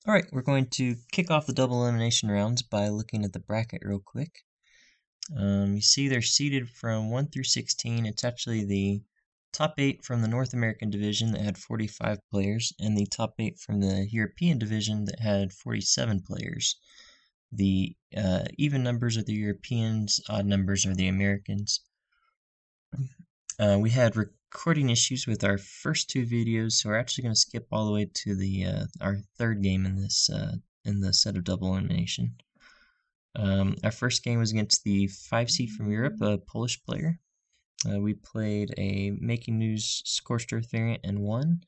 Alright, we're going to kick off the double elimination rounds by looking at the bracket real quick. You see they're seeded from 1 through 16. It's actually the top 8 from the North American division that had 45 players, and the top 8 from the European division that had 47 players. The even numbers are the Europeans, odd numbers are the Americans. We had recording issues with our first two videos, so we're actually going to skip all the way to the our third game in this in the set of double elimination. Our first game was against the 5 seed from Europe, a Polish player. We played a Making News Scorched Earth variant and won.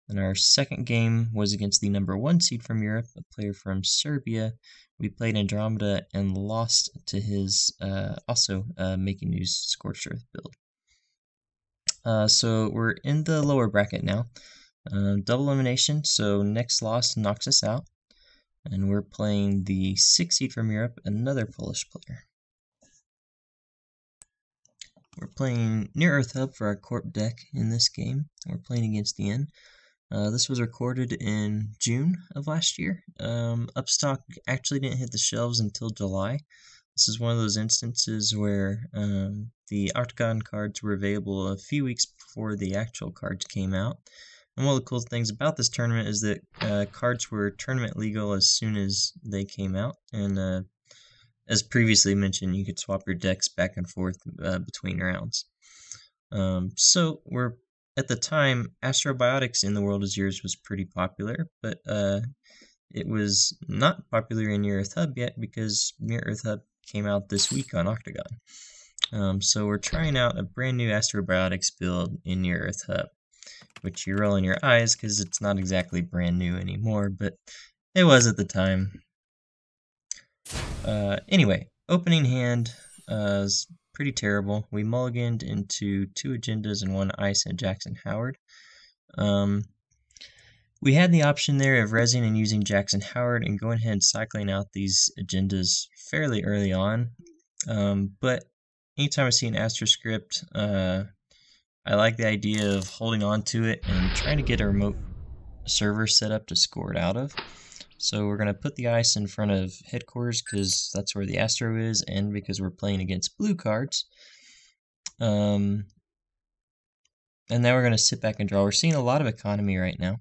And our second game was against the number 1 seed from Europe, a player from Serbia. We played Andromeda and lost to his also Making News Scorched Earth build. So we're in the lower bracket now. Double elimination, so next loss knocks us out. And we're playing the 6 seed from Europe, another Polish player. We're playing Near Earth Hub for our Corp deck in this game. We're playing against Iain. This was recorded in June of last year. Upstalk actually didn't hit the shelves until July. This is one of those instances where the Octagon cards were available a few weeks before the actual cards came out. And one of the cool things about this tournament is that cards were tournament legal as soon as they came out. And as previously mentioned, you could swap your decks back and forth between rounds. So we're at the time, AstroBiotics in the World Is Yours was pretty popular, but it was not popular in Near Earth Hub yet because Near Earth Hub came out this week on Octagon. So we're trying out a brand new AstroBiotics build in Near Earth Hub, which you're rolling your eyes because it's not exactly brand new anymore, but it was at the time. Anyway, opening hand is pretty terrible. We mulliganed into 2 agendas and 1 ice and Jackson Howard. We had the option there of rezzing and using Jackson Howard and going ahead and cycling out these agendas fairly early on. But anytime I see an AstroScript, I like the idea of holding on to it and trying to get a remote server set up to score it out of. So we're going to put the ice in front of headquarters because that's where the Astro is, and because we're playing against blue cards. And now we're going to sit back and draw. We're seeing a lot of economy right now.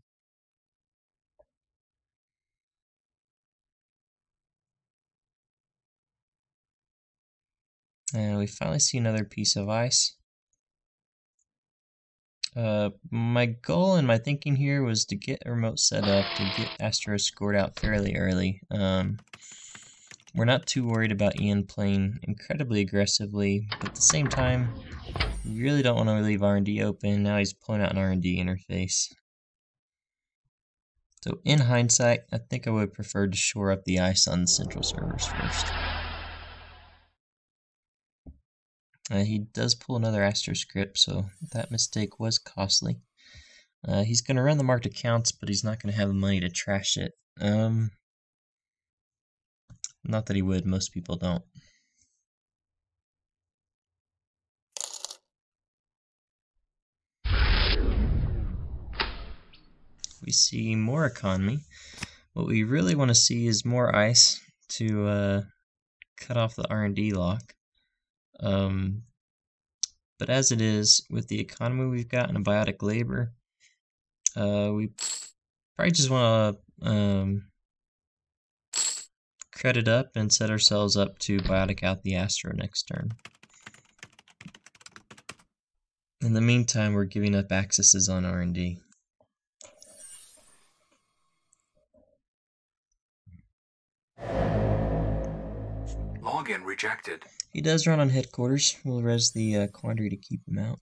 And we finally see another piece of ice. My goal and my thinking here was to get a remote set up to get Astro scored out fairly early. We're not too worried about Iain playing incredibly aggressively, but at the same time, we really don't want to leave R&D open. Now he's pulling out an R&D interface. So in hindsight, I think I would have preferred to shore up the ice on the central servers first. He does pull another AstroScript, so that mistake was costly. He's going to run the marked accounts, but he's not going to have the money to trash it. Not that he would, most people don't. We see more economy. What we really want to see is more ice to cut off the R&D lock. But as it is, with the economy we've got in a Biotic Labor, we probably just want to credit up and set ourselves up to Biotic out the Astro next turn. In the meantime, we're giving up accesses on R&D. Login rejected. He does run on headquarters. We'll res the Quandary to keep him out.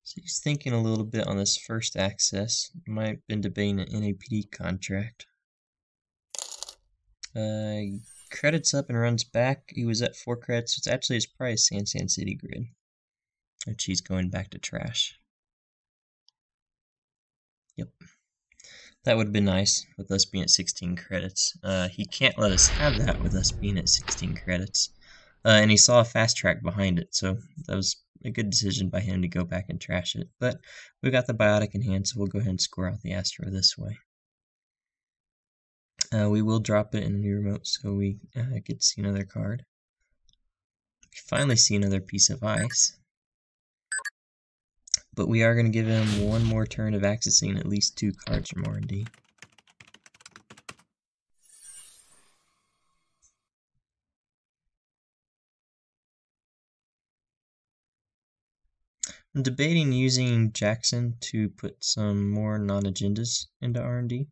So he's thinking a little bit on this first access. Might have been debating an NAPD contract. Credits up and runs back. He was at 4 credits. It's actually his price, SanSan City Grid, which he's going back to trash. Yep. That would have been nice with us being at 16 credits. He can't let us have that with us being at 16 credits. And he saw a fast track behind it, so that was a good decision by him to go back and trash it. But we got the Biotic in hand, so we'll go ahead and score out the Astro this way. We will drop it in a new remote so we get to see another card. We finally see another piece of ice. But we are going to give him one more turn of accessing at least 2 cards from R&D. I'm debating using Jackson to put some more non-agendas into R&D.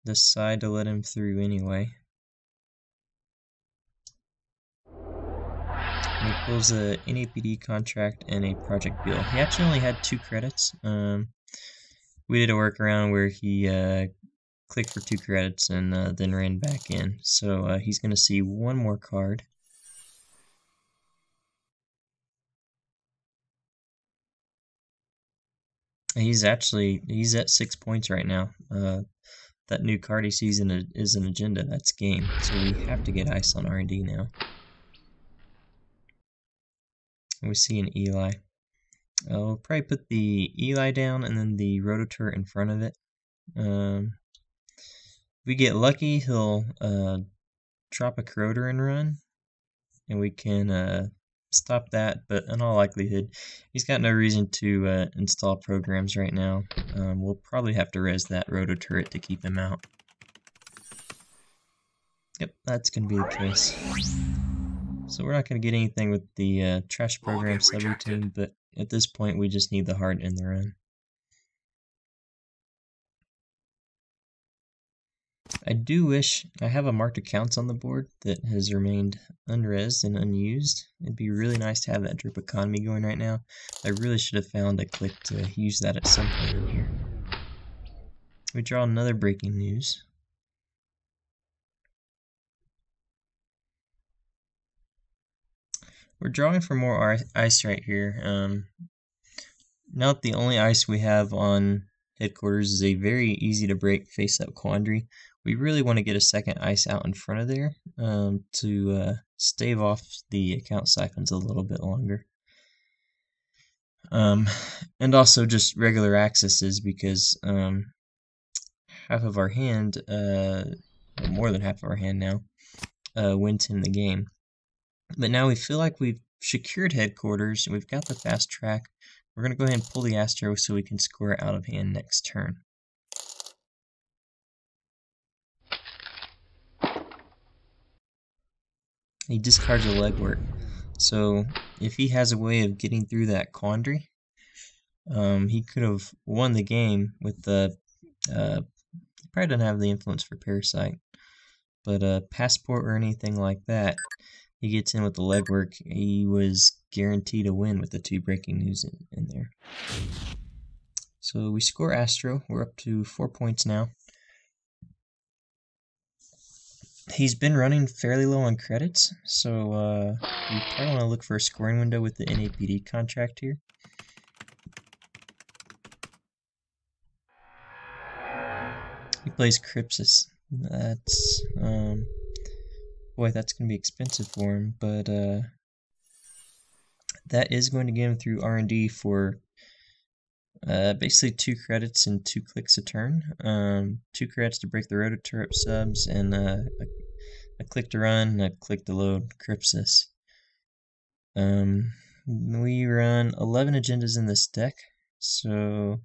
Decide to let him through anyway. And he pulls a NAPD contract and a Project Beale. He actually only had 2 credits. We did a workaround where he clicked for 2 credits and then ran back in. So he's going to see one more card. He's at 6 points right now. That new card he sees is an agenda. That's game. So we have to get ice on R&D now. We see an Eli. We'll probably put the Eli down and then the Rototurret in front of it. If we get lucky, he'll drop a Corroder and run, and we can stop that, but in all likelihood, he's got no reason to install programs right now. We'll probably have to res that Rototurret to keep him out. Yep, that's going to be the case. So we're not going to get anything with the trash program subroutine, but at this point we just need the heart in the run. I do wish I have a marked accounts on the board that has remained unresed and unused. It'd be really nice to have that drip economy going right now. I really should have found a click to use that at some point in here. We draw another breaking news. We're drawing for more ice right here. Now that the only ice we have on headquarters is a very easy to break face-up Quandary, we really want to get a second ice out in front of there to stave off the account siphons a little bit longer. And also just regular accesses, because half of our hand, more than half of our hand now, went in the game. But now we feel like we've secured headquarters, and we've got the fast track. We're going to go ahead and pull the Astro so we can score it out of hand next turn. He discards a legwork. So if he has a way of getting through that Quandary, he could have won the game with the... he probably doesn't have the influence for Parasite, but Passport or anything like that. He gets in with the legwork. He was guaranteed a win with the 2 breaking news in there. So we score Astro. We're up to 4 points now. He's been running fairly low on credits, so we probably want to look for a scoring window with the NAPD contract here. He plays Crypsis. That's boy, that's going to be expensive for him, but that is going to get him through R&D for basically 2 credits and 2 clicks a turn. 2 credits to break the Rototurret subs, and a click to run, and a click to load Crypsis. We run 11 agendas in this deck, so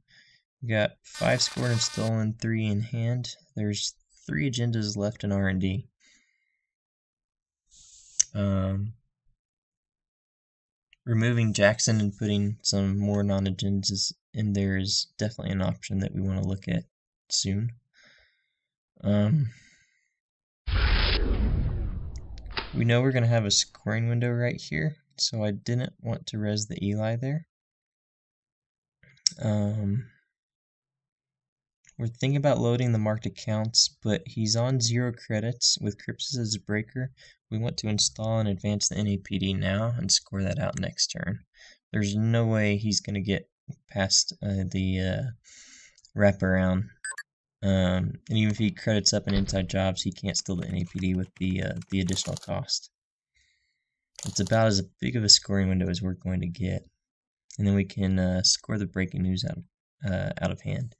we got 5 scored and stolen, 3 in hand. There's 3 agendas left in R&D. Removing Jackson and putting some more non-agendas in there is definitely an option that we want to look at soon. We know we're going to have a scoring window right here, so I didn't want to res the Eli there. We're thinking about loading the marked accounts, but he's on 0 credits with Crypsis as a breaker. We want to install and advance the NAPD now and score that out next turn. There's no way he's going to get past the Wraparound And even if he credits up in inside jobs, he can't steal the NAPD with the additional cost. It's about as big of a scoring window as we're going to get, and then we can score the breaking news out of hand.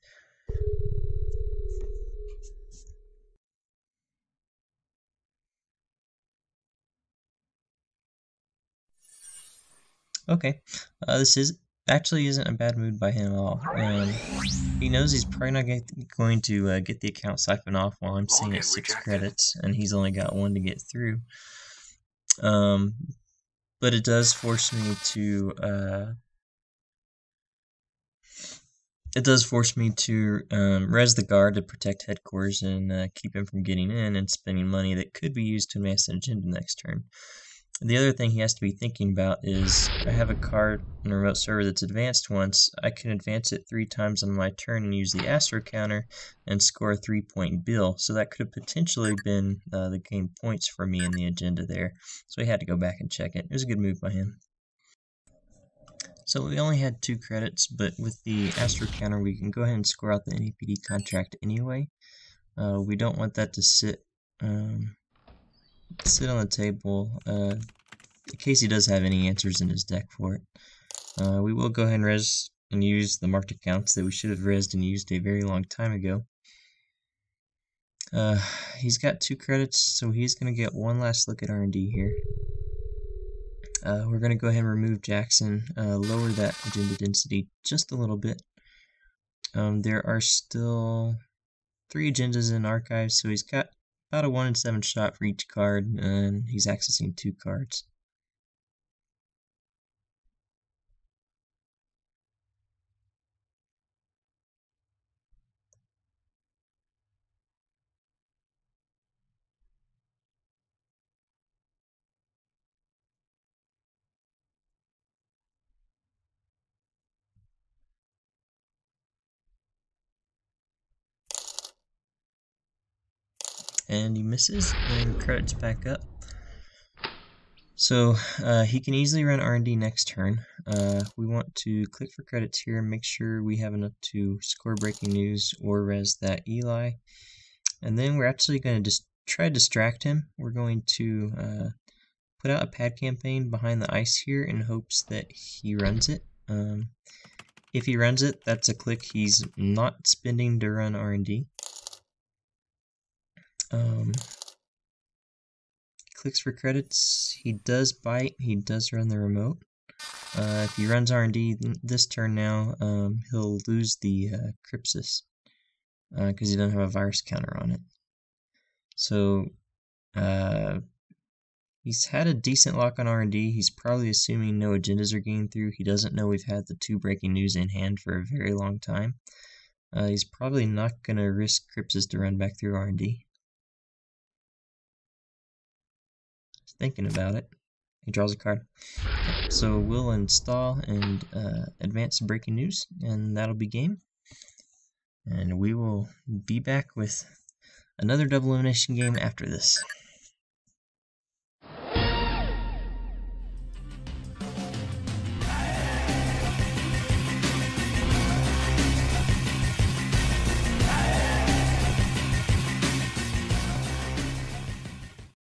Okay, this actually isn't a bad move by him at all. He knows he's probably not going to get the account siphoned off while I'm sitting at 6 credits, and he's only got 1 to get through. But it does force me to res the guard to protect headquarters and keep him from getting in and spending money that could be used to advance an agenda next turn. The other thing he has to be thinking about is, I have a card in a remote server that's advanced once. I can advance it 3 times on my turn and use the Astro counter and score a 3-point bill. So that could have potentially been the game points for me in the agenda there. So he had to go back and check it. It was a good move by him. So we only had 2 credits, but with the Astro counter we can go ahead and score out the NAPD contract anyway. We don't want that to sit on the table in case he does have any answers in his deck for it. We will go ahead and res and use the marked accounts that we should have resed and used a very long time ago. He's got 2 credits, so he's going to get one last look at R&D here. We're going to go ahead and remove Jackson, lower that agenda density just a little bit. There are still 3 agendas in archives, so he's got about a 1 in 7 shot for each card, and he's accessing 2 cards. And he misses and credits back up. So he can easily run R&D next turn. We want to click for credits here and make sure we have enough to score breaking news or res that Eli. And then we're actually going to just try to distract him. We're going to put out a pad campaign behind the ice here in hopes that he runs it. If he runs it, that's a click he's not spending to run R&D. Clicks for credits, he does bite, he does run the remote. If he runs R&D this turn now, he'll lose the Crypsis, because he doesn't have a virus counter on it. So, he's had a decent lock on R&D, he's probably assuming no agendas are getting through, he doesn't know we've had the 2 breaking news in hand for a very long time. He's probably not going to risk Crypsis to run back through R&D. Thinking about it, he draws a card. So we'll install and advance breaking news, and that'll be game. And we will be back with another double elimination game after this.